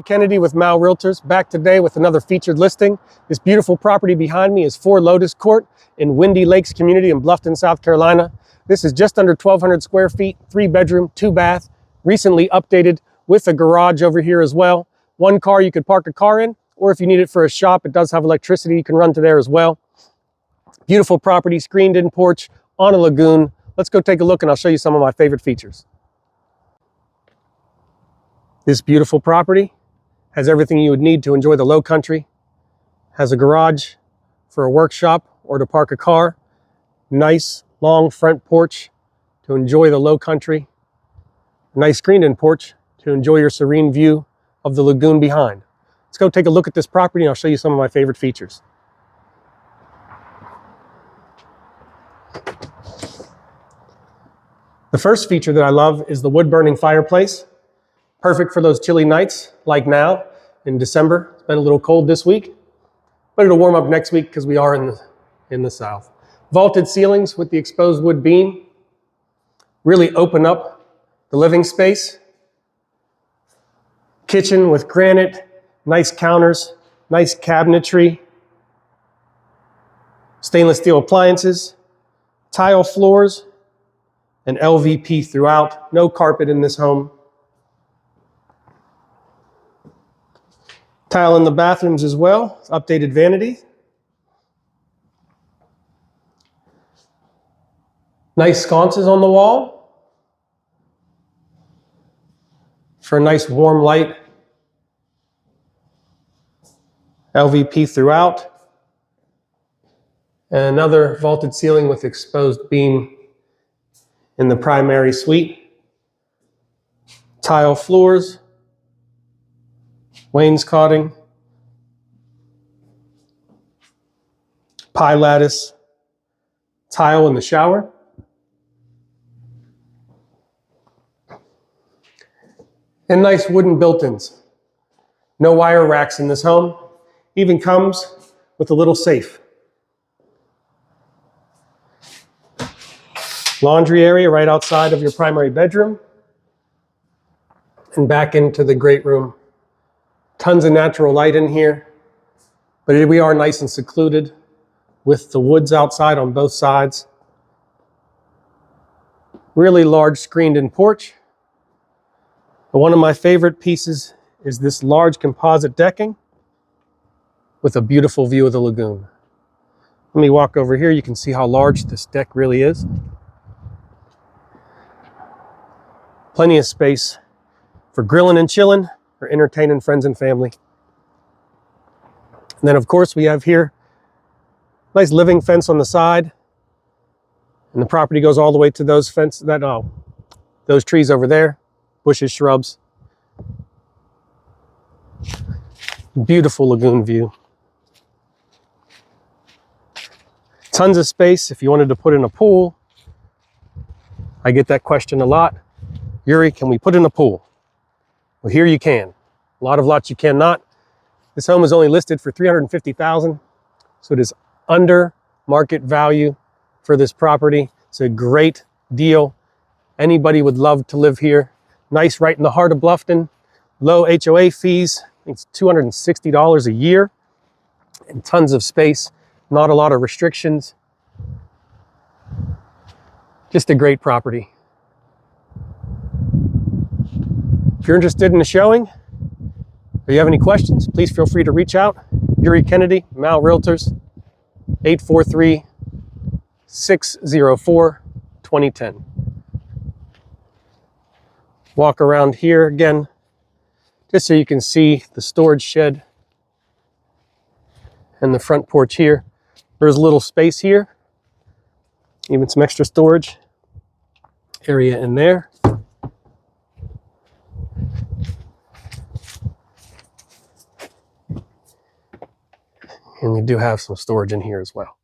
Kennedy with Mal Realtors, back today with another featured listing. This beautiful property behind me is 4 Lotus Court in Windy Lakes community in Bluffton, South Carolina. This is just under 1,200 square feet, 3-bedroom, 2-bath, recently updated with a garage over here as well. 1 car you could park a car in, or if you need it for a shop, it does have electricity. You can run to there as well. Beautiful property, screened in porch on a lagoon. Let's go take a look and I'll show you some of my favorite features. This beautiful property has everything you would need to enjoy the low country. Has a garage for a workshop or to park a car. Nice long front porch to enjoy the low country. Nice screened-in porch to enjoy your serene view of the lagoon behind. Let's go take a look at this property and I'll show you some of my favorite features. The first feature that I love is the wood-burning fireplace. Perfect for those chilly nights like now in December. It's been a little cold this week, but it'll warm up next week because we are in the south. Vaulted ceilings with the exposed wood beam really open up the living space. Kitchen with granite, nice counters, nice cabinetry, stainless steel appliances, tile floors, and LVP throughout. No carpet in this home. Tile in the bathrooms as well, updated vanity. Nice sconces on the wall for a nice warm light. LVP throughout. And another vaulted ceiling with exposed beam in the primary suite. Tile floors. Wainscoting, pie lattice, tile in the shower, and nice wooden built-ins. No wire racks in this home. Even comes with a little safe. Laundry area right outside of your primary bedroom and back into the great room. Tons of natural light in here, but we are nice and secluded with the woods outside on both sides. Really large screened-in porch. But one of my favorite pieces is this large composite decking with a beautiful view of the lagoon. Let me walk over here. You can see how large this deck really is. Plenty of space for grilling and chilling, or entertaining friends and family. And then of course we have here nice living fence on the side, and the property goes all the way to those those trees over there, bushes, shrubs. Beautiful lagoon view. Tons of space if you wanted to put in a pool. I get that question a lot. Yuri, can we put in a pool? Well, here you can. A lot of lots you cannot. This home is only listed for $350,000, so it is under market value for this property. It's a great deal. Anybody would love to live here. Nice, right in the heart of Bluffton. Low HOA fees. I think it's $260 a year, and tons of space. Not a lot of restrictions. Just a great property. If you're interested in the showing, or you have any questions, please feel free to reach out. Yuri Kennedy, Mal Realtors, 843-604-2010. Walk around here again, just so you can see the storage shed and the front porch here. There's a little space here, even some extra storage area in there. And you do have some storage in here as well.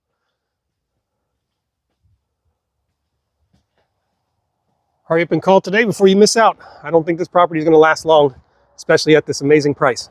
Hurry up and call today before you miss out. I don't think this property is going to last long, especially at this amazing price.